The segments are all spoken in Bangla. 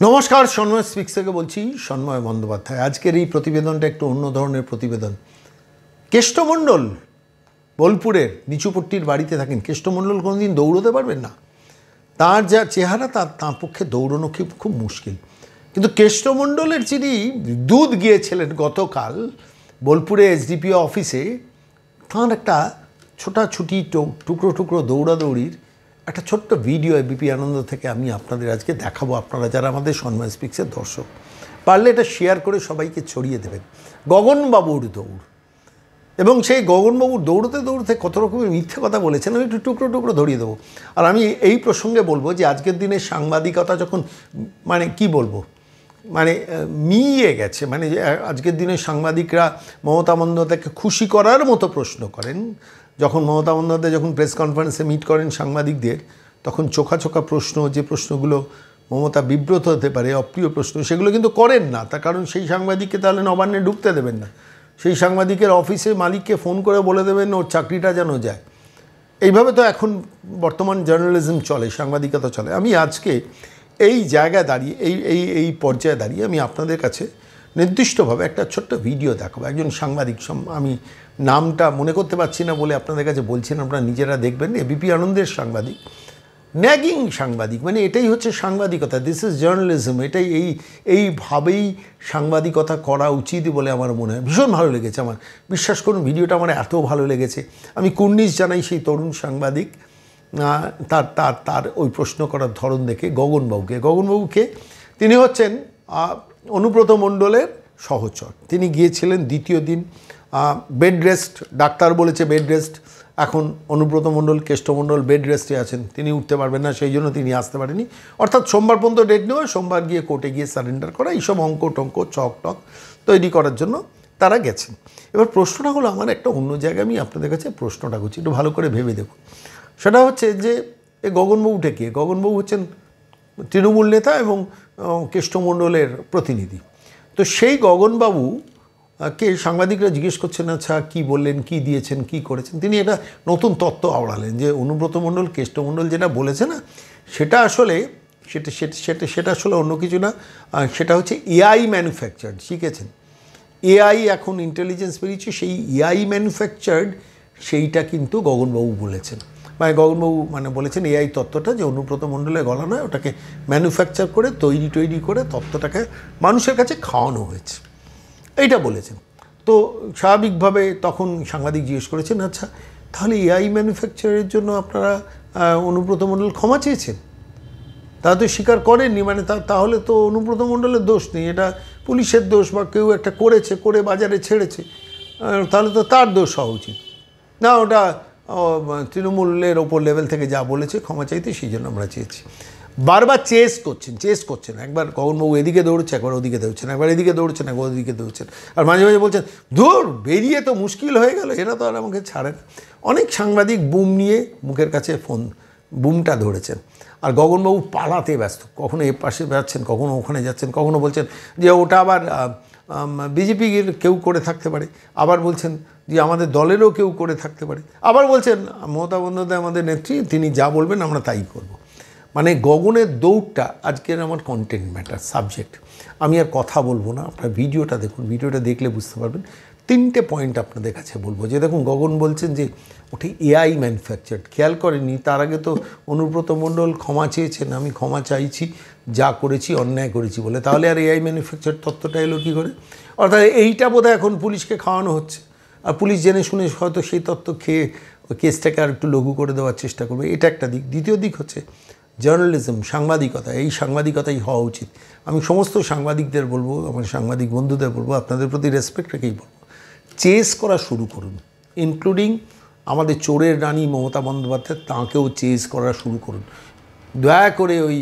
নমস্কার, সন্ময় স্পিক্স থেকে বলছি, সন্ময় বন্দ্যোপাধ্যায়। আজকের এই প্রতিবেদনটা একটু অন্য ধরনের প্রতিবেদন। কেষ্টমণ্ডল বোলপুরের নিচুপট্টির বাড়িতে থাকেন। কেষ্টমণ্ডল কোনোদিন দৌড়তে পারবেন না, তার যা চেহারা তার পক্ষে দৌড়ানো খুব মুশকিল। কিন্তু কেষ্টমণ্ডলের যিনি দুধ গিয়েছিলেন গতকাল বোলপুরে এসডিপিও অফিসে, তাঁর একটা ছোটাছুটি টুকরো টুকরো দৌড়াদৌড়ির একটা ছোট্ট ভিডিও এবিপি আনন্দ থেকে আমি আপনাদের আজকে দেখাবো। আপনারা যারা আমাদের সন্ময় স্পিক্সের দর্শক, পারলে এটা শেয়ার করে সবাইকে ছড়িয়ে দেবেন। গগনবাবুর দৌড়, এবং সেই গগনবাবুর দৌড়তে দৌড়তে কত রকমের মিথ্যে কথা বলেছেন, আমি একটু টুকরো টুকরো ধরিয়ে দেবো। আর আমি এই প্রসঙ্গে বলবো যে আজকের দিনে সাংবাদিকতা যখন কি বলবো মিইয়ে গেছে, আজকের দিনে সাংবাদিকরা মমতা বন্দ্যোপাধ্যায়কে খুশি করার মতো প্রশ্ন করেন। যখন মমতা বন্দ্যোপাধ্যায় যখন প্রেস কনফারেন্সে মিট করেন সাংবাদিকদের, তখন চোখা চোখা প্রশ্ন, যে প্রশ্নগুলো মমতা বিব্রত হতে পারে, অপ্রিয় প্রশ্ন, সেগুলো কিন্তু করেন না। তার কারণ সেই সাংবাদিককে তাহলে নবান্নে ঢুকতে দেবেন না। সেই সাংবাদিকের অফিসে মালিককে ফোন করে বলে দেবেন ওর চাকরিটা যেন যায়। এইভাবে তো এখন বর্তমান জার্নালিজম চলে, সাংবাদিকতা চলে। আমি আজকে এই জায়গায় দাঁড়িয়ে এই পর্যায়ে দাঁড়িয়ে আমি আপনাদের কাছে নির্দিষ্টভাবে একটা ছোট্ট ভিডিও দেখাবো। একজন সাংবাদিক, আমি নামটা মনে করতে পারছি না বলে আপনাদের কাছে বলছেন, আপনারা নিজেরা দেখবেন। এবিপি আনন্দের সাংবাদিক, ন্যাগিং সাংবাদিক, এটাই হচ্ছে সাংবাদিকতা। This is journalism. এটাই এইভাবেই সাংবাদিকতা করা উচিত বলে আমার মনে হয়। ভীষণ ভালো লেগেছে আমার, বিশ্বাস করুন ভিডিওটা আমার এত ভালো লেগেছে। আমি কুর্নিশ জানাই সেই তরুণ সাংবাদিক, তার ওই প্রশ্ন করার ধরন দেখে। গগনবাবুকে তিনি হচ্ছেন অনুব্রত মণ্ডলের সহচর। তিনি গিয়েছিলেন দ্বিতীয় দিন, বেড রেস্ট, ডাক্তার বলেছে বেড রেস্ট। এখন অনুব্রত মণ্ডল, কেষ্টমণ্ডল বেড রেস্টে আছেন, তিনি উঠতে পারবেন না, সেই জন্য তিনি আসতে পারেনি। অর্থাৎ সোমবার পর্যন্ত ডেট নেওয়া, সোমবার গিয়ে কোর্টে গিয়ে সারেন্ডার করা, এইসব অঙ্ক টঙ্ক চক টক তৈরি করার জন্য তারা গেছেন। এবার প্রশ্নটা হলো আমার একটা অন্য জায়গায়, আমি আপনাদের কাছে প্রশ্নটা করছি, একটু ভালো করে ভেবে দেখুন। সেটা হচ্ছে যে এই গগনবাবুটা কে? গগনবাবু হচ্ছেন তৃণমূল নেতা এবং কেষ্টমণ্ডলের প্রতিনিধি। তো সেই গগনবাবু কে সাংবাদিকরা জিজ্ঞেস করছেন, আচ্ছা কী বললেন, কী দিয়েছেন, কী করেছেন। তিনি একটা নতুন তত্ত্ব আওড়ালেন যে অনুব্রত মণ্ডল, কেষ্টমণ্ডল যেটা বলেছে না, সেটা আসলে সেটা আসলে অন্য কিছু না, সেটা হচ্ছে এআই ম্যানুফ্যাকচার্ড। শিখেছেন, এআই এখন ইন্টেলিজেন্স বেরিয়েছে, সেই এআই ম্যানুফ্যাকচার্ড, সেইটা কিন্তু গগনবাবু বলেছেন। গগনবাবু বলেছেন এআই তত্ত্বটা যে অনুব্রত মণ্ডলের গলা নয়, ওটাকে ম্যানুফ্যাকচার করে তৈরি করে তত্ত্বটাকে মানুষের কাছে খাওয়ানো হয়েছে, এইটা বলেছেন। তো স্বাভাবিকভাবে তখন সাংবাদিক জিজ্ঞেস করেছেন, আচ্ছা তাহলে এআই ম্যানুফ্যাকচারের জন্য আপনারা অনুব্রত মণ্ডল ক্ষমা চেয়েছেন? তারা তো স্বীকার করেননি, তাহলে তো অনুব্রত মণ্ডলের দোষ নেই, এটা পুলিশের দোষ, বা কেউ একটা করে বাজারে ছেড়েছে, তাহলে তো তার দোষ হওয়া উচিত না। ওটা তৃণমূলের ওপর লেভেল থেকে যা বলেছে ক্ষমা চাইতে, সেই জন্য আমরা চেয়েছি। বারবার চেস করছেন। একবার গগনবাবু এদিকে দৌড়চ্ছে, একবার ওদিকে দৌড়ছেন, একবার এদিকে দৌড়ছেন, একবার ওদিকে দৌড়ছেন। আর মাঝে মাঝে বলছেন ধুর বেরিয়ে তো মুশকিল হয়ে গেল, এরা তো আর আমাকে ছাড়ে না। অনেক সাংবাদিক বুম নিয়ে মুখের কাছে বুমটা ধরেছেন, আর গগনবাবু পালাতে ব্যস্ত। কখনো এ পাশে যাচ্ছেন, কখনো ওখানে যাচ্ছেন, কখনো বলছেন যে ওটা আবার বিজেপির কেউ করে থাকতে পারে, আবার বলছেন যে আমাদের দলেরও কেউ করে থাকতে পারে, আবার বলছেন মমতা বন্দ্যোপাধ্যায় আমাদের নেত্রী, তিনি যা বলবেন আমরা তাই করব। গগনের দৌড়টা আজকের আমার কন্টেন্ট ম্যাটার সাবজেক্ট। আমি আর কথা বলবো না, আপনার ভিডিওটা দেখুন, ভিডিওটা দেখলে বুঝতে পারবেন। 3টে পয়েন্ট আপনাদের কাছে বলবো। যে দেখুন, গগন বলছেন যে ওটি এআই ম্যানুফ্যাকচার্ড, খেয়াল করেননি তার আগে তো অনুব্রত মণ্ডল ক্ষমা চেয়েছেন, আমি ক্ষমা চাইছি যা করেছি অন্যায় করেছি বলে। তাহলে আর এআই ম্যানুফ্যাকচার্ড তত্ত্বটা এলো কী করে? অর্থাৎ এইটা বোধহয় এখন পুলিশকে খাওয়ানো হচ্ছে, আর পুলিশ জেনে শুনে হয়তো সেই তত্ত্ব খেয়ে ওই কেসটাকে আর একটু লঘু করে দেওয়ার চেষ্টা করবে। এটা একটা দিক। দ্বিতীয় দিক হচ্ছে জার্নালিজম, সাংবাদিকতা। এই সাংবাদিকতাই হওয়া উচিত। আমি সমস্ত সাংবাদিকদের বলবো, আমার সাংবাদিক বন্ধুদের বলবো, আপনাদের প্রতি রেসপেক্ট রেখেই বলবো, চেস করা শুরু করুন। ইনক্লুডিং আমাদের চোরের রানী মমতা বন্দ্যোপাধ্যায়, তাঁকেও চেস করা শুরু করুন। দয়া করে ওই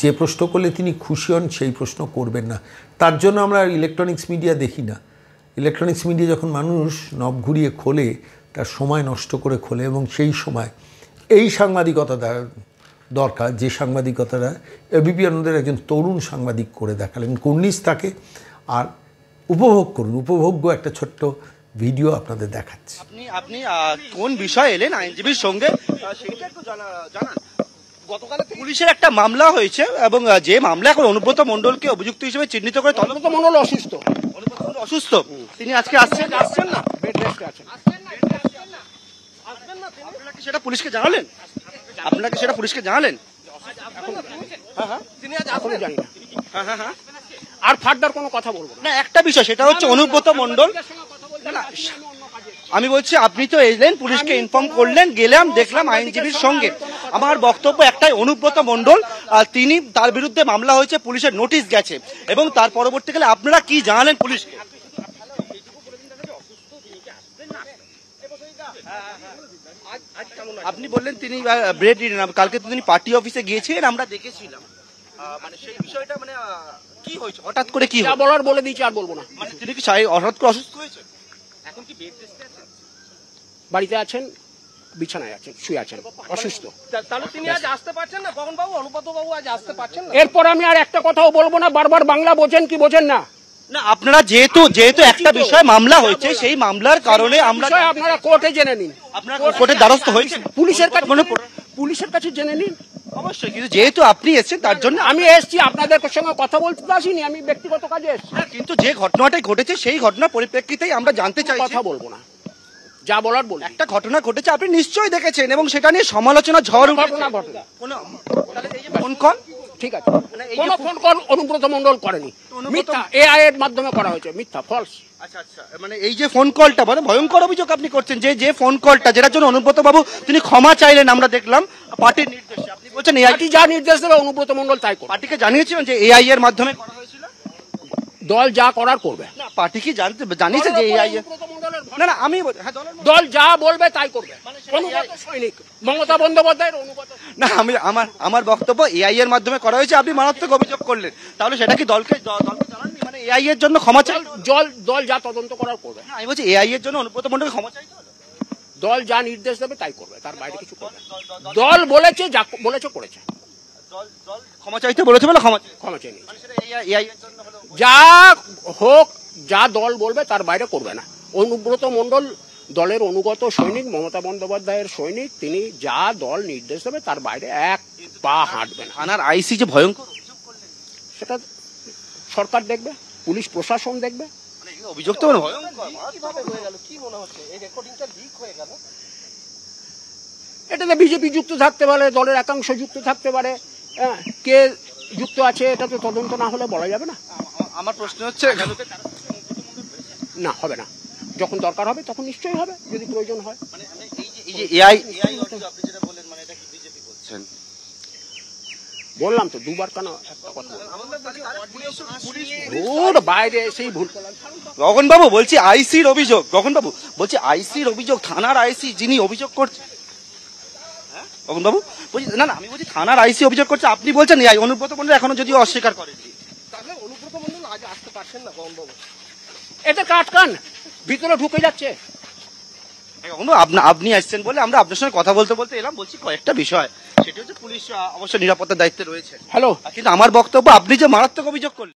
যে প্রশ্ন করলে তিনি খুশি হন সেই প্রশ্ন করবেন না। তার জন্য আমরা ইলেকট্রনিক্স মিডিয়া দেখি না। ইলেকট্রনিক্স মিডিয়া যখন মানুষ নব ঘুরিয়ে খোলে, তার সময় নষ্ট করে খোলে, এবং সেই সময় এই সাংবাদিকতা দরকার, যে সাংবাদিকতাটা এবিপি আনন্দের একজন তরুণ সাংবাদিক করে দেখালেন। কুর্নিশ তাকে, আর উপভোগ করুন। উপভোগ্য একটা ছোট্ট ভিডিও আপনাদের দেখাচ্ছি। আপনি কোন বিষয়ে এলেন আইনজীবীর সঙ্গে, সেটা একটু জানান। পুলিশের একটা মামলা হয়েছে এবং যে মামলা এখন অনুব্রত মণ্ডলকে অভিযুক্ত হিসেবে চিহ্নিত করে অনুব্রত মণ্ডল অসুস্থ। অনুব্রত মণ্ডল অসুস্থ, তিনি আজকে আসছেন না, বেড রেস্টে আছেন। আপনারা কি সেটা পুলিশকে জানালেন? আপনারা কি সেটা পুলিশকে জানালেন? এখনো জানি না। হ্যাঁ। আর ফার্দার কোনো কথা বলবো না। না, একটা বিষয় সেটা হচ্ছে অনুব্রত মণ্ডল, আমি বলছি আপনি তো এলেন, পুলিশকে ইনফর্ম করলেন, গেলাম, দেখলাম আইনজীবীর সঙ্গে। আমার বক্তব্য একটাই, অনুব্রত মণ্ডল তিনি, তার বিরুদ্ধে মামলা হয়েছে, পুলিশের নোটিশ গেছে এবং তার পরবর্তীকালে আপনারা কি জানালেন পুলিশকে? আপনি বললেন তিনি ব্রেড রিডেন, কালকে তো তিনি পার্টি অফিসে গিয়েছিলেন, আমরা দেখেছিলাম। মানে সেই বিষয়টা মানে কি হয়েছে, হঠাৎ করে কি যা বলার বলে দিয়েছি, আর বলবো না। মানে তিনি কি হঠাৎ করে অসুস্থ হয়েছে? এখন কি বেড রেস্টে আছেন? বাড়িতে আছেন, বিছানায় আছেন, শুয়ে আছেন, অসুস্থ। তাহলে তিনি আজ আসতে পারছেন না, গগন বাবু, অনুব্রত বাবু আজ আসতে পারছেন না। এরপর আমি আর একটা কথাও বলবো না। বারবার বাংলা বোঝেন কি বোঝেন না? না, আপনারা যেহেতু একটা বিষয় মামলা হয়েছে, সেই মামলার কারণে আমরা, বিষয় আপনারা কোর্টে জেনে নিন। আপনারা কোর্টের দ্বারস্থ হয়েছে, পুলিশের কাছে জেনে নিন। অবশ্যই, কিন্তু যেহেতু আপনি এসেছেন তার জন্য আমি এসছি, আপনাদের সঙ্গে কথা বলতে আসিনি, আমি ব্যক্তিগত কাজে এসছি। কিন্তু যে ঘটনাটাই ঘটেছে সেই ঘটনার পরিপ্রেক্ষিতেই আমরা জানতে চাই। কথা বলবো না, যা বলার বলি। একটা ঘটনা ঘটেছে, আপনি নিশ্চয়ই দেখেছেন এবং সেটা নিয়ে সমালোচনা ঝড় ঘটনা উঠেছে। ঘটনা তাহলে এই যে ফোন কল, ঠিক আছে, কোনো ফোন কল অনুব্রত মণ্ডল করেনি, মিথ্যা, এআই এর মাধ্যমে করা হয়েছে, মিথ্যা, ফলস। আচ্ছা, মানে এই যে ফোন কলটা, মানে ভয়ঙ্কর অভিযোগ আপনি করছেন, যে ফোন কলটা যেটার জন্য অনুব্রত বাবু তিনি ক্ষমা চাইলেন, আমরা দেখলাম পার্টির নির্দেশে, আপনি বলছেন এআই পার্টি যা নির্দেশ দেবে অনুব্রত মণ্ডল তাই করবে। পার্টিকে জানিয়েছিলেন যে এআই এর মাধ্যমে করা হয়েছিল? দল যা করার করবে। না, পার্টি কি জানিয়েছে যে এআই এর? না, আমি দল যা বলবে তাই করবে। অনুগত সৈনিক মমতা বন্দ্যোপাধ্যায়ের অনুগত। না, আমার বক্তব্য এআই এর মাধ্যমে করা হয়েছে, আপনি মারাত্মক অভিযোগ করলেন, তাহলে সেটা কি দলকে জানাননি? মানে এআই এর জন্য ক্ষমা চাই? দল যা তদন্ত করার করবে। আমি বলছি এআই এর জন্য অনুব্রত মণ্ডলকে ক্ষমা চাইতে হবে? দল যা নির্দেশ দেবে তাই করবে, তার বাইরে কিছু করবে। দল বলেছে, যা বলেছে করেছে। দল ক্ষমা চাইতে বলেছে বলে ক্ষমা চেয়ে নিয়েছে। মানে সেটা এআই এর জন্য হলো? যা হোক, যা দল বলবে তার বাইরে করবে না। অনুব্রত মণ্ডল দলের অনুগত সৈনিক, মমতা বন্দ্যোপাধ্যায়ের সৈনিক, তিনি যা দল নির্দেশ দেবে তার বাইরে এক পা হাঁটবে না। থানার আইসি যে ভয়ঙ্কর অভিযোগ করলেন, সেটা সরকার দেখবে, পুলিশ প্রশাসন দেখবে। মানে এই অভিযোগ তো ভয়ঙ্কর। কিভাবে হয়ে গেল, কি মনে হচ্ছে এই রেকর্ডিংটা লিক হয়ে গেল? এটাতে বিজেপি যুক্ত থাকতে পারে, দলের একাংশ যুক্ত থাকতে পারে, কে যুক্ত আছে এটা তো তদন্ত না হলে বলা যাবে না। আমার প্রশ্ন হচ্ছে, না, হবে না। যখন দরকার হবে তখন নিশ্চয়ই হবে, যদি প্রয়োজন হয়। এই যে এআই আপনি যেটা বললেন, মানে এটা কি বিজেপি বলছেন? বললাম তো দুবার, কেন একটা কথা ওর বাইরে সেই ভুল করলাম। গগন বাবু বলছি আইসির অভিযোগ, গগন বাবু বলছি আইসির অভিযোগ, থানার আইসি যিনি অভিযোগ করছেন, গগন বাবু বলছি, না আমি বলছি থানার আইসি অভিযোগ করছে, আপনি বলছেন এআই। অনুব্রত মণ্ডল এখনো যদিও অস্বীকার করেন। তাহলে অনুব্রত মণ্ডল আজ আসতে পারছেন না, গগন বাবু? এতে কাটকান ভিতরে ঢুকে যাচ্ছে। আপনি আসছেন বলে আমরা আপনার সঙ্গে কথা বলতে এলাম, বলছি কয়েকটা বিষয়, সেটা হচ্ছে পুলিশ অবশ্যই নিরাপত্তার দায়িত্বে রয়েছে। হ্যালো, কিন্তু আমার বক্তব্য, আপনি যে মারাত্মক অভিযোগ করলেন।